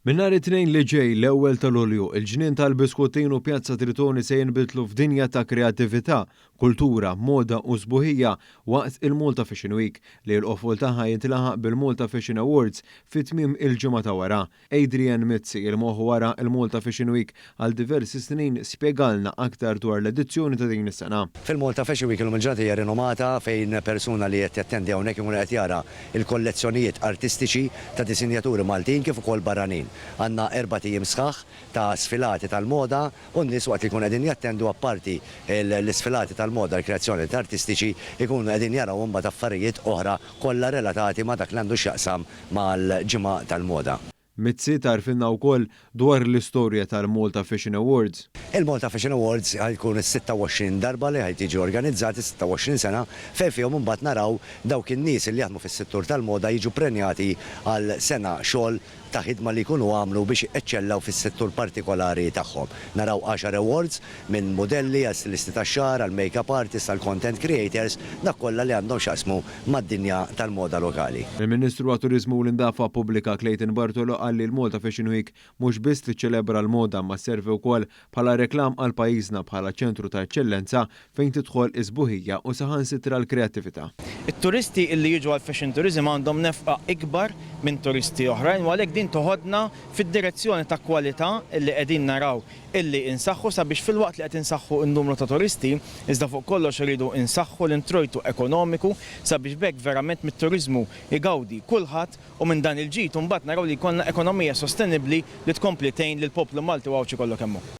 Min-nhar it-tnejn li ġej l-ewwel ta' Lulju, il-ġnien tal-Biskuttin u Pjazza Tritoni se jinbidlu f'dinja ta' kreattività, kultura, moda u sbuħija waqt il-Malta Fashion Week li l-qofol tagħha jintlaħaq bil-Malta Fashion Awards fit-tmiem il-ġimgħa ta' wara. Adrian Mizzi, il-moħħ wara il-Malta Fashion Week għal diversi snin spjegalna aktar dwar l-edizzjoni ta' din is-sena. Fil-Malta Fashion Week il-ġurnata hija rinomata fejn persuna li qed jattendi hawnhekk ikun qed jara il-kollezzjonijiet artistiċi ta' disinjaturi Maltin kif ukoll barranin. Għandna 4 tiem sħaħ ta' sfilati tal-moda u n-nies waqt li jkunu qegħdin jattendu apparti l-isfilati tal-moda l-kreazzjoni artistiċi jkunu qegħdin jaraw imbagħad affarijiet oħra kollha relatati ma' dak li għandu x'jaqsam mal-ġimgħa tal-moda. Mizzi tarfinna wkoll dwar l-istorja tal-Malta Fashion Awards. Il-Malta Fashion Awards ħajkun is-26 darba li ħajt jiġu organizzati 26 sena fejn fihom imbagħad naraw dawk in-nies li jaħdmu fis-settur tal-moda jiġu prenjati għal sena xogħol ta' ħidma li jkunu għamlu biex eċċellaw fis-settur partikolari tagħhom. Naraw 10 awards minn modelli għal stilisti tax-xahar, għal make-up artists, għal content creators, dak kollha li għandhom x'jaqsmu mad-dinja tal-moda lokali. Il-Ministru għat-Turiżmu u l-Indafa Pubblika Clayton Bartolo qal li l-Malta Fashion Week mhux biss tiċċelebra l-moda ma servi wkoll bħala reklam għal pajjiżna bħala ċentru ta' eċċellenza fejn tidħol is-sbuħija u saħansitra l-kreattività. Il-turisti illi jiġu għal fashion tourism għandhom nefqa ikbar minn turisti oħrajn u għalhekk din toħodna fid-direzzjoni ta' kwalità illi qegħdin naraw illi insaħħu sabiex fil-waqt li qed insaħħu n-numru ta' turisti iżda fuq kollox iridu insaħħu l-introjtu ekonomiku sabiex bekk verament mit-turiżmu igawdi kulħadd u minn dan il-ġid u mbagħad naraw li jkollna ekonomija sostenibbli li tkompli tgħin lill-poplu Malti u għawċi kollu kemm hu.